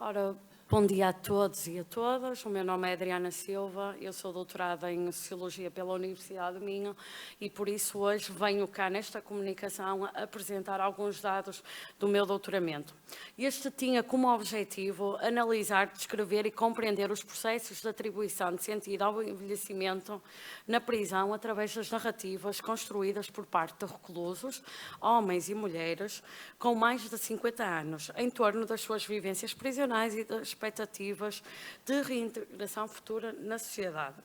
Ora, bom dia a todos e a todas. O meu nome é Adriana Silva, eu sou doutorada em Sociologia pela Universidade de Minho e por isso hoje venho cá nesta comunicação apresentar alguns dados do meu doutoramento. Este tinha como objetivo analisar, descrever e compreender os processos de atribuição de sentido ao envelhecimento na prisão através das narrativas construídas por parte de reclusos, homens e mulheres, com mais de 50 anos, em torno das suas vivências prisionais e das expectativas de reintegração futura na sociedade.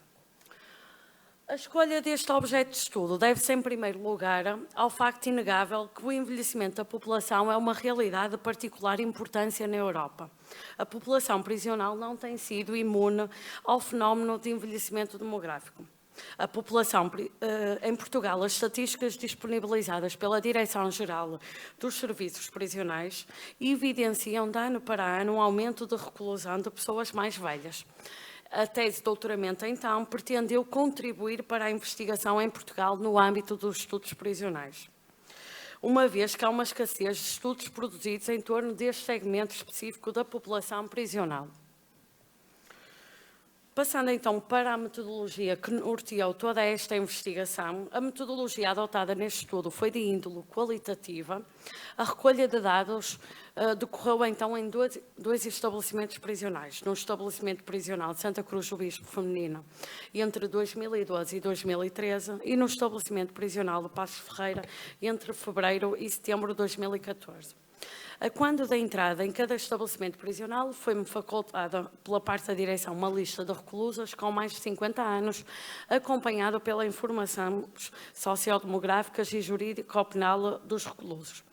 A escolha deste objeto de estudo deve-se, em primeiro lugar, ao facto inegável que o envelhecimento da população é uma realidade de particular importância na Europa. A população prisional não tem sido imune ao fenómeno de envelhecimento demográfico. A população, em Portugal, as estatísticas disponibilizadas pela Direção-Geral dos Serviços Prisionais evidenciam de ano para ano um aumento de reclusão de pessoas mais velhas. A tese de doutoramento, então, pretendeu contribuir para a investigação em Portugal no âmbito dos estudos prisionais, uma vez que há uma escassez de estudos produzidos em torno deste segmento específico da população prisional. Passando então para a metodologia que norteou toda esta investigação, a metodologia adotada neste estudo foi de índole qualitativa. A recolha de dados decorreu então em dois estabelecimentos prisionais. No estabelecimento prisional de Santa Cruz do Bispo Feminino entre 2012 e 2013 e no estabelecimento prisional de Passos Ferreira entre fevereiro e setembro de 2014. A quando da entrada em cada estabelecimento prisional, foi-me facultada pela parte da direção uma lista de reclusas com mais de 50 anos, acompanhado pela informação sociodemográficas e jurídico-penal dos reclusos.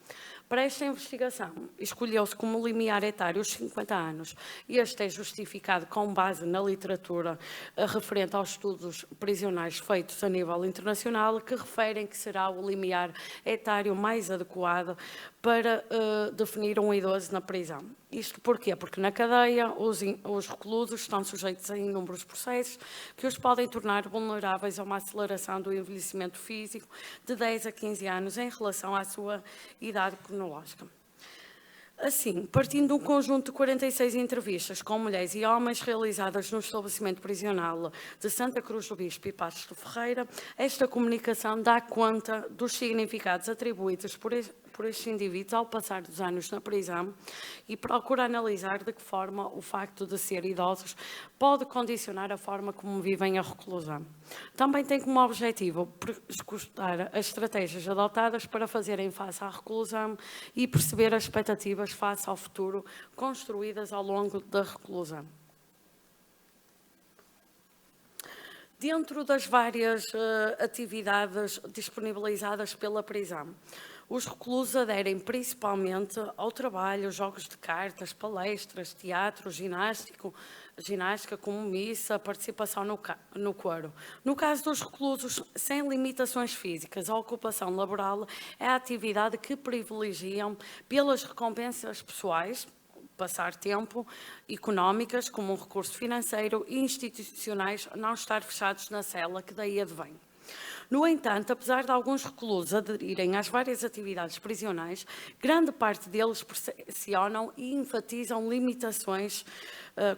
Para esta investigação, escolheu-se como limiar etário os 50 anos. Este é justificado com base na literatura referente aos estudos prisionais feitos a nível internacional, que referem que será o limiar etário mais adequado para definir um idoso na prisão. Isto porquê? Porque na cadeia os reclusos estão sujeitos a inúmeros processos que os podem tornar vulneráveis a uma aceleração do envelhecimento físico de 10 a 15 anos em relação à sua idade cronológica. Assim, partindo de um conjunto de 46 entrevistas com mulheres e homens realizadas no estabelecimento prisional de Santa Cruz do Bispo e Passos de Ferreira, esta comunicação dá conta dos significados atribuídos por estes indivíduos ao passar dos anos na prisão e procura analisar de que forma o facto de ser idosos pode condicionar a forma como vivem a reclusão. Também tem como objetivo escutar as estratégias adotadas para fazerem face à reclusão e perceber as expectativas face ao futuro construídas ao longo da reclusão. Dentro das várias atividades disponibilizadas pela prisão, os reclusos aderem principalmente ao trabalho, jogos de cartas, palestras, teatro, ginástica como missa, participação no coro. No caso dos reclusos sem limitações físicas, a ocupação laboral é a atividade que privilegiam pelas recompensas pessoais, passar tempo, económicas, como um recurso financeiro, e institucionais, não estar fechados na cela, que daí advém. No entanto, apesar de alguns reclusos aderirem às várias atividades prisionais, grande parte deles pressionam e enfatizam limitações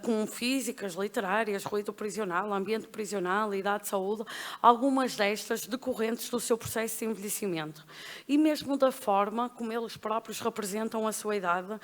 como físicas, literárias, ruído prisional, ambiente prisional, idade de saúde, algumas destas decorrentes do seu processo de envelhecimento e mesmo da forma como eles próprios representam a sua idade,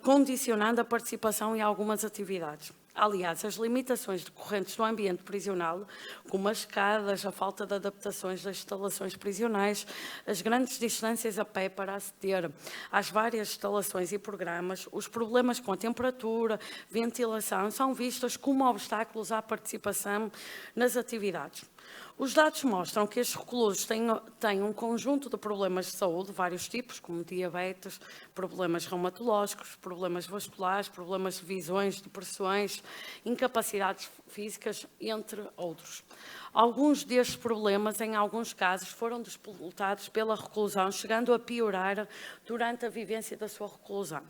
condicionando a participação em algumas atividades. Aliás, as limitações decorrentes do ambiente prisional, como as escadas, a falta de adaptações das instalações prisionais, as grandes distâncias a pé para aceder às várias instalações e programas, os problemas com a temperatura, ventilação, são vistos como obstáculos à participação nas atividades. Os dados mostram que estes reclusos têm um conjunto de problemas de saúde, vários tipos, como diabetes, problemas reumatológicos, problemas vasculares, problemas de visões, depressões, incapacidades físicas, entre outros. Alguns destes problemas, em alguns casos, foram disputados pela reclusão, chegando a piorar durante a vivência da sua reclusão.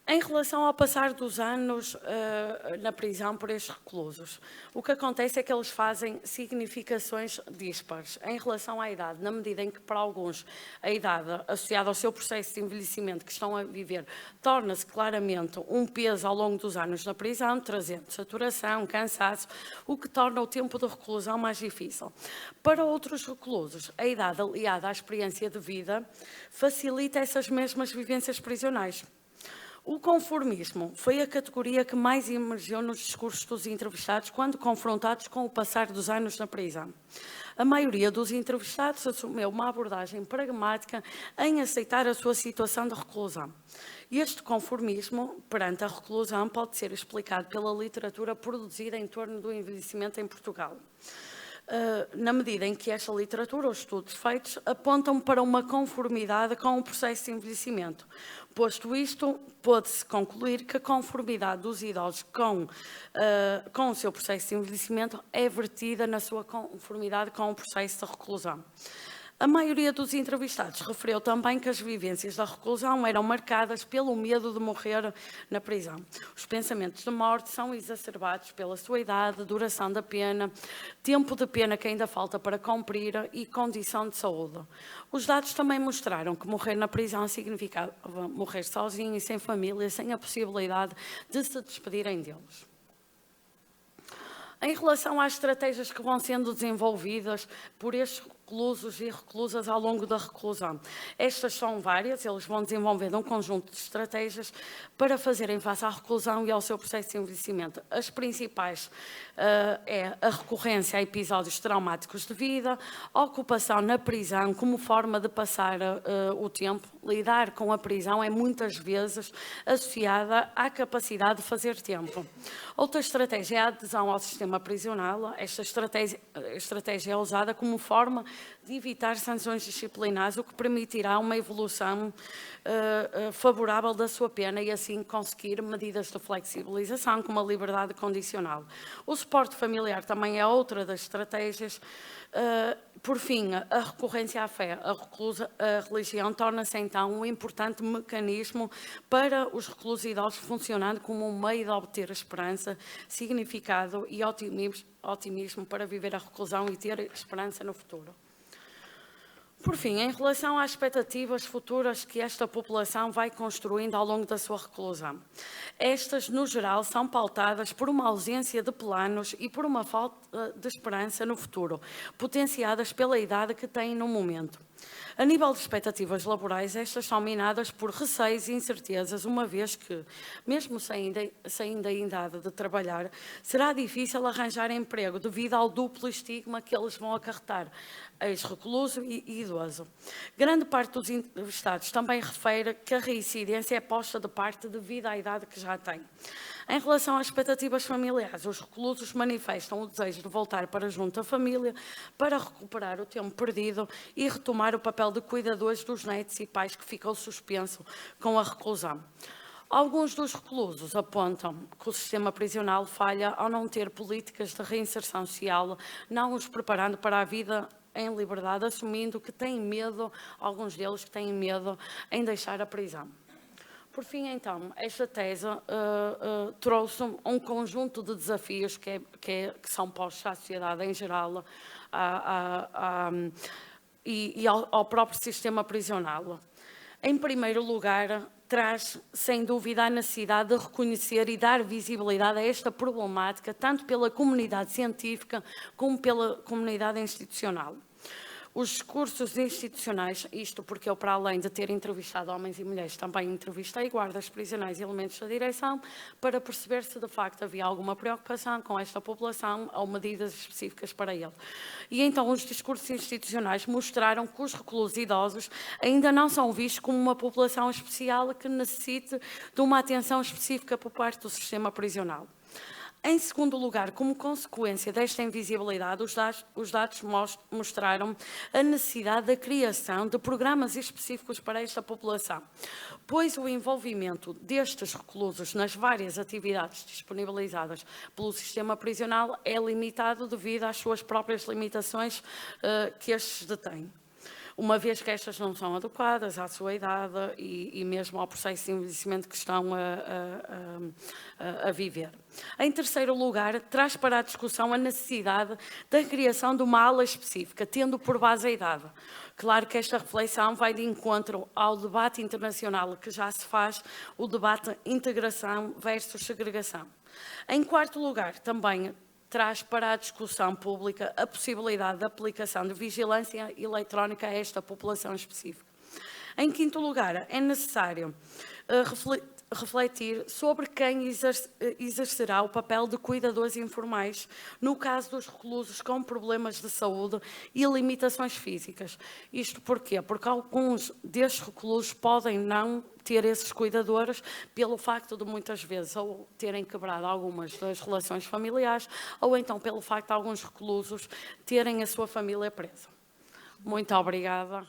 Em relação ao passar dos anos na prisão por estes reclusos, o que acontece é que eles fazem significações díspares em relação à idade, na medida em que para alguns a idade associada ao seu processo de envelhecimento que estão a viver torna-se claramente um peso ao longo dos anos na prisão, trazendo saturação, cansaço, o que torna o tempo de reclusão mais difícil. Para outros reclusos, a idade aliada à experiência de vida facilita essas mesmas vivências prisionais. O conformismo foi a categoria que mais emergiu nos discursos dos entrevistados quando confrontados com o passar dos anos na prisão. A maioria dos entrevistados assumiu uma abordagem pragmática em aceitar a sua situação de reclusão. Este conformismo perante a reclusão pode ser explicado pela literatura produzida em torno do envelhecimento em Portugal. Na medida em que esta literatura, os estudos feitos, apontam para uma conformidade com o processo de envelhecimento. Posto isto, pode-se concluir que a conformidade dos idosos com o seu processo de envelhecimento é vertida na sua conformidade com o processo de reclusão. A maioria dos entrevistados referiu também que as vivências da reclusão eram marcadas pelo medo de morrer na prisão. Os pensamentos de morte são exacerbados pela sua idade, duração da pena, tempo de pena que ainda falta para cumprir e condição de saúde. Os dados também mostraram que morrer na prisão significava morrer sozinho e sem família, sem a possibilidade de se despedirem deles. Em relação às estratégias que vão sendo desenvolvidas por estes reclusos e reclusas ao longo da reclusão. Estas são várias, eles vão desenvolvendo um conjunto de estratégias para fazerem face à reclusão e ao seu processo de envelhecimento. As principais é a recorrência a episódios traumáticos de vida, a ocupação na prisão como forma de passar o tempo. Lidar com a prisão é muitas vezes associada à capacidade de fazer tempo. Outra estratégia é a adesão ao sistema prisional. Esta estratégia é usada como forma de evitar sanções disciplinares, o que permitirá uma evolução favorável da sua pena e assim conseguir medidas de flexibilização, como a liberdade condicional. O suporte familiar também é outra das estratégias. Por fim, a recorrência à fé, a religião torna-se então um importante mecanismo para os reclusos idosos, funcionando como um meio de obter esperança, significado e otimismo para viver a reclusão e ter esperança no futuro. Por fim, em relação às expectativas futuras que esta população vai construindo ao longo da sua reclusão, estas, no geral, são pautadas por uma ausência de planos e por uma falta de esperança no futuro, potenciadas pela idade que têm no momento. A nível de expectativas laborais, estas são minadas por receios e incertezas, uma vez que, mesmo saindo em idade de trabalhar, será difícil arranjar emprego devido ao duplo estigma que eles vão acarretar, ex-recluso e idoso. Grande parte dos entrevistados também refere que a reincidência é posta de parte devido à idade que já têm. Em relação às expectativas familiares, os reclusos manifestam o desejo de voltar para junto à família para recuperar o tempo perdido e retomar o papel de cuidadores dos netos e pais que ficou suspenso com a reclusão. Alguns dos reclusos apontam que o sistema prisional falha ao não ter políticas de reinserção social, não os preparando para a vida em liberdade, assumindo que têm medo, alguns deles que têm medo em deixar a prisão. Por fim, então, esta tese trouxe um conjunto de desafios que são postos à sociedade em geral e ao próprio sistema prisional. Em primeiro lugar, traz, sem dúvida, a necessidade de reconhecer e dar visibilidade a esta problemática, tanto pela comunidade científica como pela comunidade institucional. Os discursos institucionais, isto porque eu, para além de ter entrevistado homens e mulheres, também entrevistei guardas prisionais e elementos da direção, para perceber se de facto havia alguma preocupação com esta população ou medidas específicas para ele. E então os discursos institucionais mostraram que os reclusos idosos ainda não são vistos como uma população especial que necessite de uma atenção específica por parte do sistema prisional. Em segundo lugar, como consequência desta invisibilidade, os dados mostraram a necessidade da criação de programas específicos para esta população, pois o envolvimento destes reclusos nas várias atividades disponibilizadas pelo sistema prisional é limitado devido às suas próprias limitações que estes detêm. uma vez que estas não são adequadas à sua idade e mesmo ao processo de envelhecimento que estão a viver. Em terceiro lugar, traz para a discussão a necessidade da criação de uma ala específica, tendo por base a idade. Claro que esta reflexão vai de encontro ao debate internacional que já se faz, o debate integração versus segregação. Em quarto lugar, também traz para a discussão pública a possibilidade de aplicação de vigilância eletrónica a esta população específica. Em quinto lugar, é necessário refletir sobre quem exercerá o papel de cuidadores informais no caso dos reclusos com problemas de saúde e limitações físicas. Isto porquê? Porque alguns destes reclusos podem não ter esses cuidadores pelo facto de muitas vezes ou terem quebrado algumas das relações familiares ou então pelo facto de alguns reclusos terem a sua família presa. Muito obrigada.